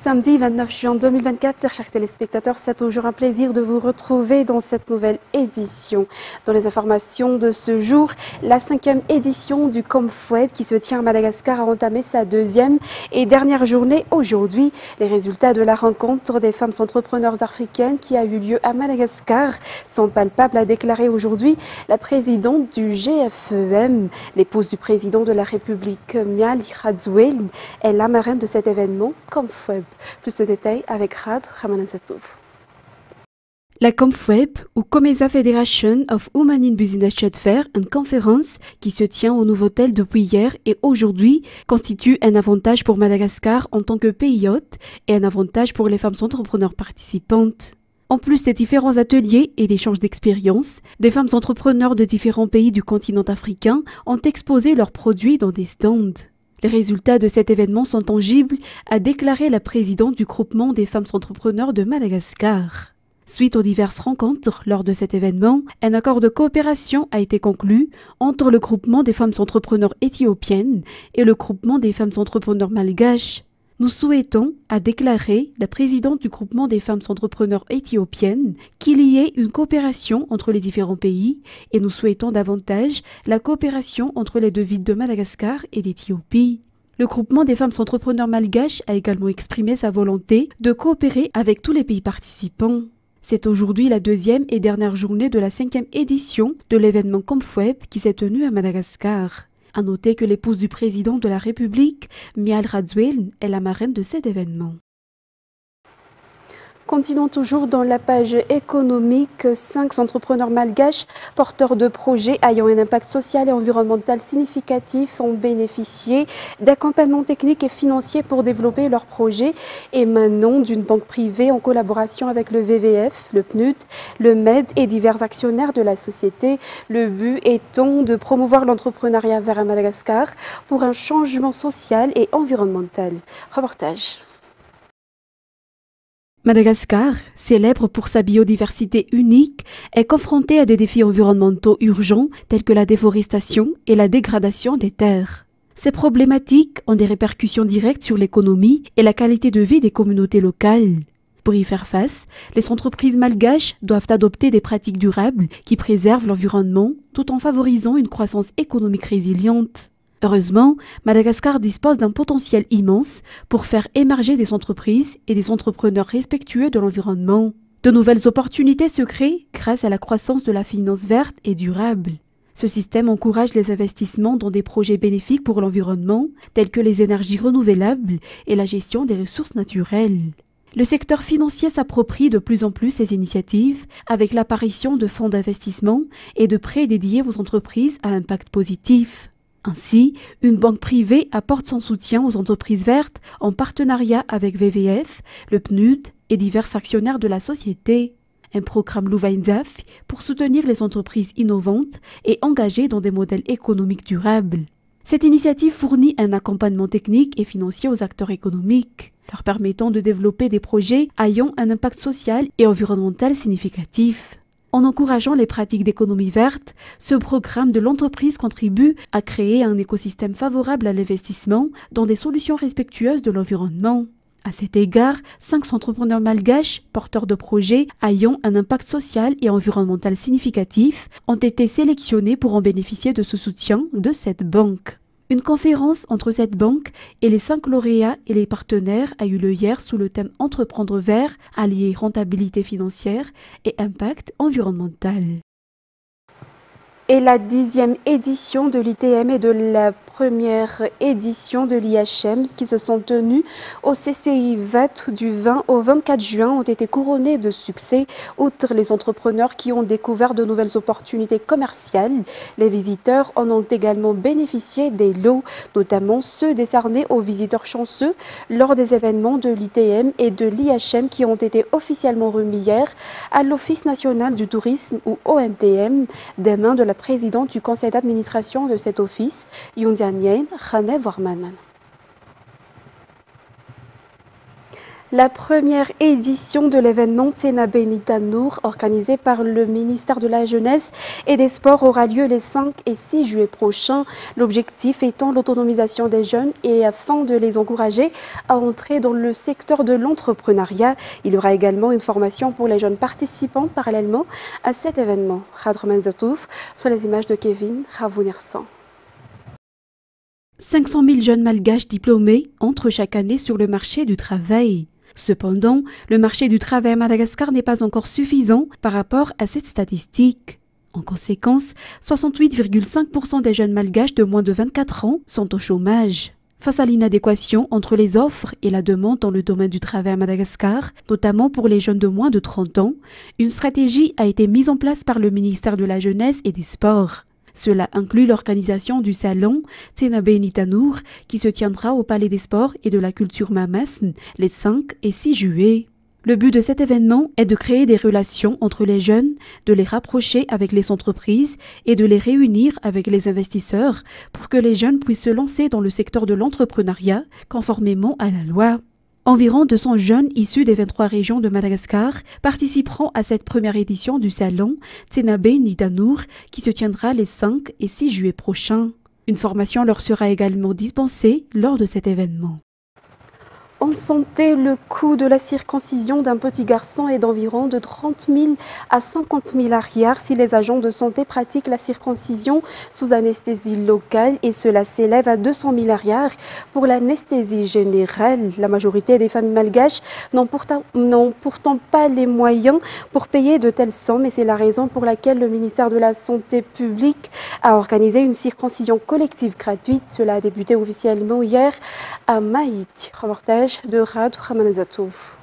Samedi 29 juin 2024, chers téléspectateurs, c'est toujours un plaisir de vous retrouver dans cette nouvelle édition. Dans les informations de ce jour, la 5e édition du COMFWEB qui se tient à Madagascar a entamé sa 2e et dernière journée aujourd'hui. Les résultats de la rencontre des femmes entrepreneurs africaines qui a eu lieu à Madagascar sont palpables, a déclaré aujourd'hui la présidente du GFEM. L'épouse du président de la République, Mial Radziwiłł, est la marraine de cet événement COMFWEB. Plus de détails avec Rad Ramanansatou. La COMFWEB, ou Comesa Federation of Women in Business Trade Fair and Conference, qui se tient au Nouveau Hôtel depuis hier et aujourd'hui, constitue un avantage pour Madagascar en tant que pays hôte et un avantage pour les femmes entrepreneurs participantes. En plus des différents ateliers et d'échanges d'expériences, des femmes entrepreneurs de différents pays du continent africain ont exposé leurs produits dans des stands. Les résultats de cet événement sont tangibles, a déclaré la présidente du groupement des femmes entrepreneurs de Madagascar. Suite aux diverses rencontres lors de cet événement, un accord de coopération a été conclu entre le groupement des femmes entrepreneurs éthiopiennes et le groupement des femmes entrepreneurs malgaches. Nous souhaitons, a déclaré la présidente du groupement des femmes entrepreneurs éthiopiennes, qu'il y ait une coopération entre les différents pays et nous souhaitons davantage la coopération entre les deux villes de Madagascar et d'Éthiopie. Le groupement des femmes entrepreneurs malgaches a également exprimé sa volonté de coopérer avec tous les pays participants. C'est aujourd'hui la 2e et dernière journée de la 5e édition de l'événement COMFWEB qui s'est tenu à Madagascar. À noter que l'épouse du président de la République, Mial Radziwiłł, est la marraine de cet événement. Continuons toujours dans la page économique. 5 entrepreneurs malgaches porteurs de projets ayant un impact social et environnemental significatif ont bénéficié d'accompagnement technique et financier pour développer leurs projets émanant d'une banque privée en collaboration avec le WWF, le PNUD, le MED et divers actionnaires de la société. Le but étant de promouvoir l'entrepreneuriat vert à Madagascar pour un changement social et environnemental. Reportage. Madagascar, célèbre pour sa biodiversité unique, est confronté à des défis environnementaux urgents tels que la déforestation et la dégradation des terres. Ces problématiques ont des répercussions directes sur l'économie et la qualité de vie des communautés locales. Pour y faire face, les entreprises malgaches doivent adopter des pratiques durables qui préservent l'environnement tout en favorisant une croissance économique résiliente. Heureusement, Madagascar dispose d'un potentiel immense pour faire émerger des entreprises et des entrepreneurs respectueux de l'environnement. De nouvelles opportunités se créent grâce à la croissance de la finance verte et durable. Ce système encourage les investissements dans des projets bénéfiques pour l'environnement, tels que les énergies renouvelables et la gestion des ressources naturelles. Le secteur financier s'approprie de plus en plus ces initiatives avec l'apparition de fonds d'investissement et de prêts dédiés aux entreprises à impact positif. Ainsi, une banque privée apporte son soutien aux entreprises vertes en partenariat avec WWF, le PNUD et divers actionnaires de la société. Un programme Louvainzaf pour soutenir les entreprises innovantes et engagées dans des modèles économiques durables. Cette initiative fournit un accompagnement technique et financier aux acteurs économiques, leur permettant de développer des projets ayant un impact social et environnemental significatif. En encourageant les pratiques d'économie verte, ce programme de l'entreprise contribue à créer un écosystème favorable à l'investissement dans des solutions respectueuses de l'environnement. À cet égard, 5 entrepreneurs malgaches, porteurs de projets ayant un impact social et environnemental significatif, ont été sélectionnés pour en bénéficier de ce soutien de cette banque. Une conférence entre cette banque et les 5 lauréats et les partenaires a eu lieu hier sous le thème Entreprendre vert, allier rentabilité financière et impact environnemental. Et la 10e édition de l'ITM et de la première édition de l'IHM qui se sont tenues au CCI VAT du 20 au 24 juin ont été couronnées de succès. Outre les entrepreneurs qui ont découvert de nouvelles opportunités commerciales, les visiteurs en ont également bénéficié des lots, notamment ceux décernés aux visiteurs chanceux lors des événements de l'ITM et de l'IHM qui ont été officiellement remis hier à l'Office national du tourisme ou ONTM des mains de la présidente du conseil d'administration de cet office, Yondianien Khane Vormanan. La première édition de l'événement Tsena Benita Nour, organisé par le ministère de la Jeunesse et des Sports, aura lieu les 5 et 6 juillet prochains. L'objectif étant l'autonomisation des jeunes et afin de les encourager à entrer dans le secteur de l'entrepreneuriat. Il y aura également une formation pour les jeunes participants parallèlement à cet événement. Radroman Zatouf, sur les images de Kevin Ravounirsan. 500 000 jeunes malgaches diplômés entrent chaque année sur le marché du travail. Cependant, le marché du travail à Madagascar n'est pas encore suffisant par rapport à cette statistique. En conséquence, 68,5% des jeunes malgaches de moins de 24 ans sont au chômage. Face à l'inadéquation entre les offres et la demande dans le domaine du travail à Madagascar, notamment pour les jeunes de moins de 30 ans, une stratégie a été mise en place par le ministère de la Jeunesse et des Sports. Cela inclut l'organisation du salon Tsena Benita Nour qui se tiendra au Palais des Sports et de la Culture Mamasn les 5 et 6 juillet. Le but de cet événement est de créer des relations entre les jeunes, de les rapprocher avec les entreprises et de les réunir avec les investisseurs pour que les jeunes puissent se lancer dans le secteur de l'entrepreneuriat conformément à la loi. Environ 200 jeunes issus des 23 régions de Madagascar participeront à cette première édition du salon Tsena Benita Nour qui se tiendra les 5 et 6 juillet prochains. Une formation leur sera également dispensée lors de cet événement. En santé, le coût de la circoncision d'un petit garçon est d'environ de 30 000 à 50 000 arrières si les agents de santé pratiquent la circoncision sous anesthésie locale et cela s'élève à 200 000 arrières pour l'anesthésie générale. La majorité des familles malgaches n'ont pourtant pas les moyens pour payer de telles sommes et c'est la raison pour laquelle le ministère de la Santé publique a organisé une circoncision collective gratuite. Cela a débuté officiellement hier à Maïti. Reportage de Radroman Zatouf.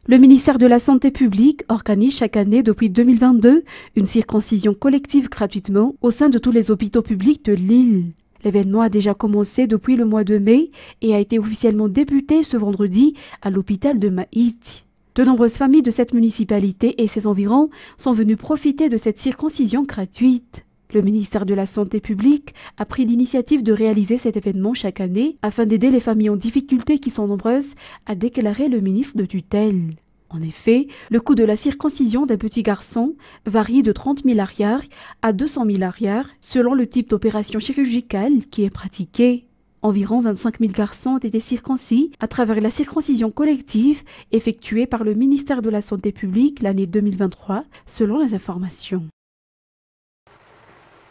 Le ministère de la Santé publique organise chaque année depuis 2022 une circoncision collective gratuitement au sein de tous les hôpitaux publics de l'île. L'événement a déjà commencé depuis le mois de mai et a été officiellement débuté ce vendredi à l'hôpital de Maïti. De nombreuses familles de cette municipalité et ses environs sont venues profiter de cette circoncision gratuite. Le ministère de la Santé publique a pris l'initiative de réaliser cet événement chaque année afin d'aider les familles en difficulté qui sont nombreuses, a déclaré le ministre de tutelle. En effet, le coût de la circoncision d'un petit garçon varie de 30 000 arrières à 200 000 arrières selon le type d'opération chirurgicale qui est pratiquée. Environ 25 000 garçons ont été circoncis à travers la circoncision collective effectuée par le ministère de la Santé publique l'année 2023 selon les informations.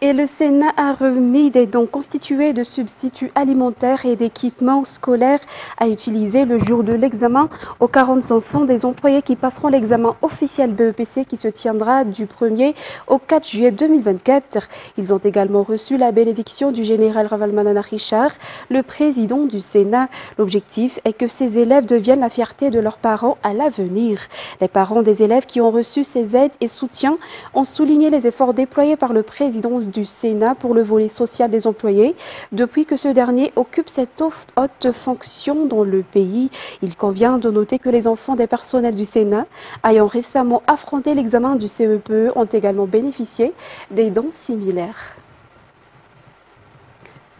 Et le Sénat a remis des dons constitués de substituts alimentaires et d'équipements scolaires à utiliser le jour de l'examen aux 40 enfants des employés qui passeront l'examen officiel BEPC qui se tiendra du 1er au 4 juillet 2024. Ils ont également reçu la bénédiction du général Ravalmanana Richard, le président du Sénat. L'objectif est que ces élèves deviennent la fierté de leurs parents à l'avenir. Les parents des élèves qui ont reçu ces aides et soutiens ont souligné les efforts déployés par le président du Sénat pour le volet social des employés depuis que ce dernier occupe cette haute fonction dans le pays. Il convient de noter que les enfants des personnels du Sénat ayant récemment affronté l'examen du CEPE ont également bénéficié des dons similaires.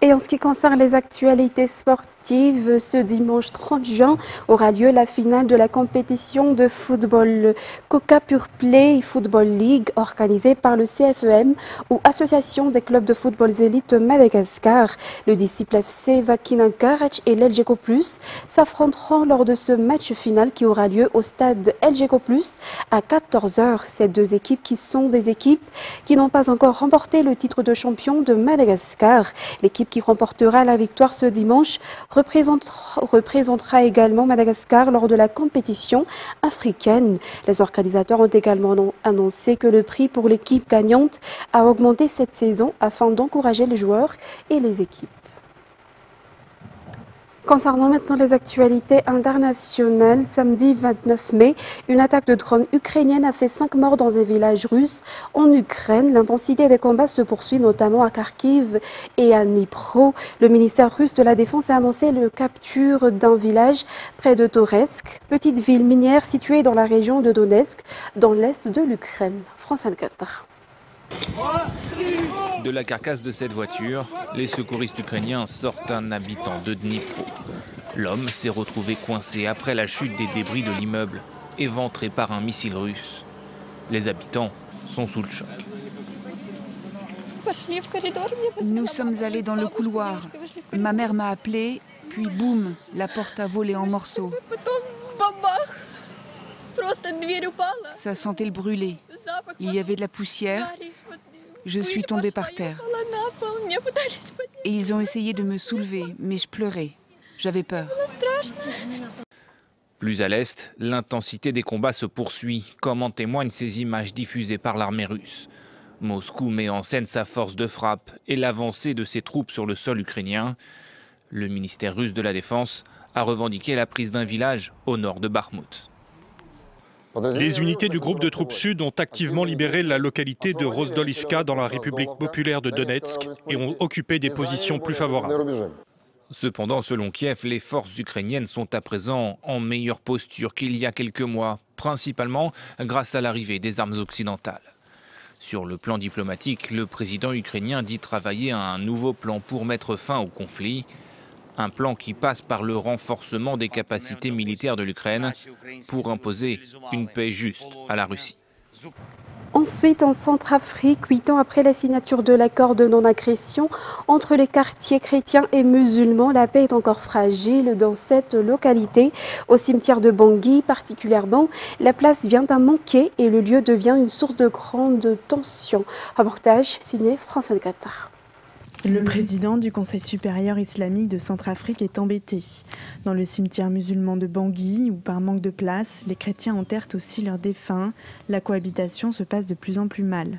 Et en ce qui concerne les actualités sportives, ce dimanche 30 juin aura lieu la finale de la compétition de football Coca Pure Play Football League organisée par le CFEM ou Association des clubs de football élites de Madagascar. Le disciple FC Vakina Garach et l'LGECO Plus s'affronteront lors de ce match final qui aura lieu au stade LGECO Plus à 14 h. Ces deux équipes qui sont des équipes qui n'ont pas encore remporté le titre de champion de Madagascar. L'équipe qui remportera la victoire ce dimanche représentera également Madagascar lors de la compétition africaine. Les organisateurs ont également annoncé que le prix pour l'équipe gagnante a augmenté cette saison afin d'encourager les joueurs et les équipes. Concernant maintenant les actualités internationales, samedi 29 mai, une attaque de drone ukrainienne a fait 5 morts dans un village russe en Ukraine. L'intensité des combats se poursuit notamment à Kharkiv et à Dnipro. Le ministère russe de la Défense a annoncé la capture d'un village près de Toretsk, petite ville minière située dans la région de Donetsk, dans l'est de l'Ukraine. France 24. De la carcasse de cette voiture, les secouristes ukrainiens sortent un habitant de Dnipro. L'homme s'est retrouvé coincé après la chute des débris de l'immeuble, éventré par un missile russe. Les habitants sont sous le choc. Nous sommes allés dans le couloir. Ma mère m'a appelé, puis boum, la porte a volé en morceaux. Ça sentait le brûler. Il y avait de la poussière. Je suis tombée par terre. Et ils ont essayé de me soulever, mais je pleurais. J'avais peur. Plus à l'est, l'intensité des combats se poursuit, comme en témoignent ces images diffusées par l'armée russe. Moscou met en scène sa force de frappe et l'avancée de ses troupes sur le sol ukrainien. Le ministère russe de la Défense a revendiqué la prise d'un village au nord de Bakhmout. Les unités du groupe de troupes sud ont activement libéré la localité de Rozdolivka dans la République populaire de Donetsk et ont occupé des positions plus favorables. Cependant, selon Kiev, les forces ukrainiennes sont à présent en meilleure posture qu'il y a quelques mois, principalement grâce à l'arrivée des armes occidentales. Sur le plan diplomatique, le président ukrainien dit travailler à un nouveau plan pour mettre fin au conflit. Un plan qui passe par le renforcement des capacités militaires de l'Ukraine pour imposer une paix juste à la Russie. Ensuite, en Centrafrique, 8 ans après la signature de l'accord de non-agression entre les quartiers chrétiens et musulmans, la paix est encore fragile dans cette localité. Au cimetière de Bangui, particulièrement, la place vient à manquer et le lieu devient une source de grande tension. Reportage signé France 24. Le président du Conseil supérieur islamique de Centrafrique est embêté. Dans le cimetière musulman de Bangui, où par manque de place, les chrétiens enterrent aussi leurs défunts, la cohabitation se passe de plus en plus mal.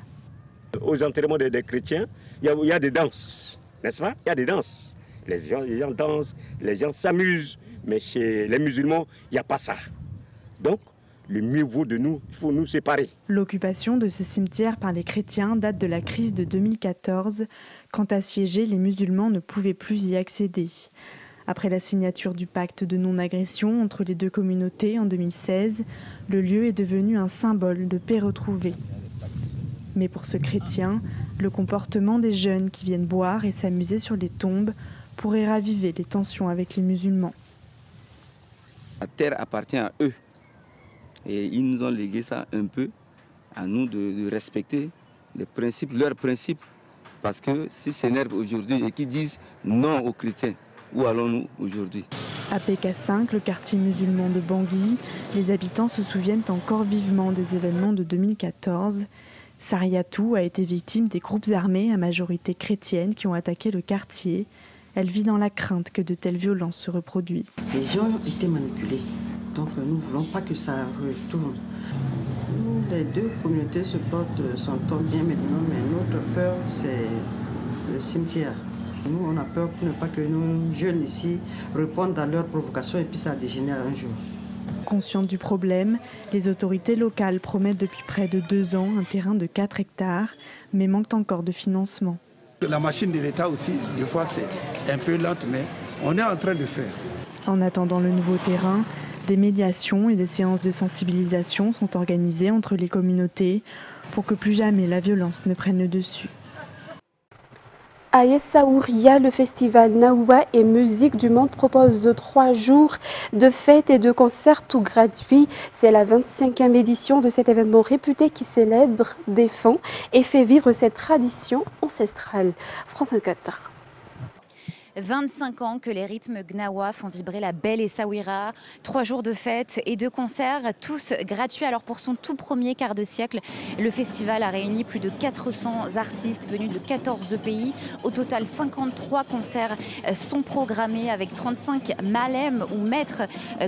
Aux enterrements des chrétiens, il y a des danses, n'est-ce pas? Il y a des danses. Les gens dansent, les gens s'amusent, mais chez les musulmans, il n'y a pas ça. Donc, le mieux vaut de nous, il faut nous séparer. L'occupation de ce cimetière par les chrétiens date de la crise de 2014. Quand assiégés, les musulmans ne pouvaient plus y accéder. Après la signature du pacte de non-agression entre les deux communautés en 2016, le lieu est devenu un symbole de paix retrouvée. Mais pour ce chrétien, le comportement des jeunes qui viennent boire et s'amuser sur les tombes pourrait raviver les tensions avec les musulmans. La terre appartient à eux. Et ils nous ont légué ça un peu, à nous de respecter les principes, leurs principes. Parce que s'ils s'énervent aujourd'hui et qu'ils disent non aux chrétiens, où allons-nous aujourd'hui? À PK5, le quartier musulman de Bangui, les habitants se souviennent encore vivement des événements de 2014. Sariatou a été victime des groupes armés à majorité chrétienne qui ont attaqué le quartier. Elle vit dans la crainte que de telles violences se reproduisent. Les gens étaient manipulés, donc nous ne voulons pas que ça retourne. Nous, les deux communautés s'entendent bien maintenant, mais notre peur, c'est le cimetière. Nous, on a peur pour ne pas que nos jeunes ici répondent à leurs provocations et puis ça dégénère un jour. Conscientes du problème, les autorités locales promettent depuis près de 2 ans un terrain de 4 hectares, mais manquent encore de financement. La machine de l'État aussi, des fois, c'est un peu lente, mais on est en train de faire. En attendant le nouveau terrain, des médiations et des séances de sensibilisation sont organisées entre les communautés pour que plus jamais la violence ne prenne le dessus. À Essaouira, le festival Naoua et Musique du Monde propose 3 jours de fêtes et de concerts tout gratuits. C'est la 25e édition de cet événement réputé qui célèbre, défend et fait vivre cette tradition ancestrale. France 24. 25 ans que les rythmes Gnawa font vibrer la belle Essaouira. 3 jours de fêtes et de concerts, tous gratuits. Alors pour son tout premier quart de siècle, le festival a réuni plus de 400 artistes venus de 14 pays. Au total, 53 concerts sont programmés avec 35 malem ou maîtres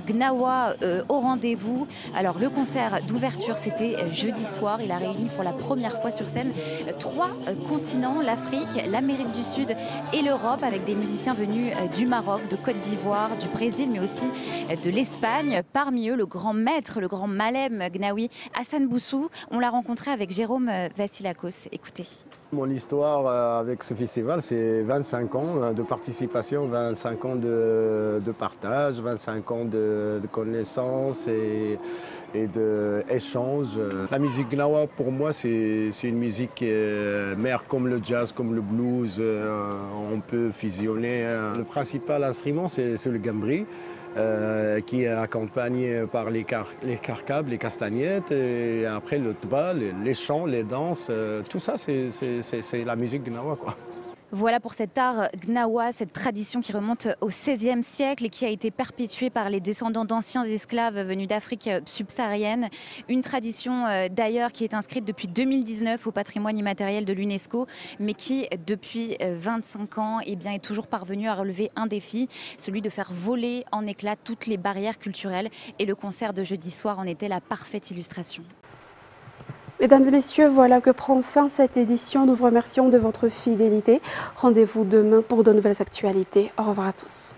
Gnawa au rendez-vous. Alors le concert d'ouverture, c'était jeudi soir. Il a réuni pour la première fois sur scène 3 continents, l'Afrique, l'Amérique du Sud et l'Europe, avec des musiciens venus du Maroc, de Côte d'Ivoire, du Brésil, mais aussi de l'Espagne. Parmi eux, le grand maître, le grand malem gnawi, Hassan Boussou. On l'a rencontré avec Jérôme Vassilakos. Écoutez. Mon histoire avec ce festival, c'est 25 ans de participation, 25 ans de partage, 25 ans de connaissances et d'échange. La musique gnawa, pour moi, c'est une musique mère comme le jazz, comme le blues. On peut fusionner. Le principal instrument, c'est le gambri, qui est accompagné par les carcabes, les castagnettes, et après le tba, les chants, les danses. Tout ça, c'est la musique gnawa, quoi. Voilà pour cet art gnawa, cette tradition qui remonte au XVIe siècle et qui a été perpétuée par les descendants d'anciens esclaves venus d'Afrique subsaharienne. Une tradition d'ailleurs qui est inscrite depuis 2019 au patrimoine immatériel de l'UNESCO, mais qui depuis 25 ans est toujours parvenue à relever un défi, celui de faire voler en éclats toutes les barrières culturelles. Et le concert de jeudi soir en était la parfaite illustration. Mesdames et messieurs, voilà que prend fin cette édition. Nous vous remercions de votre fidélité. Rendez-vous demain pour de nouvelles actualités. Au revoir à tous.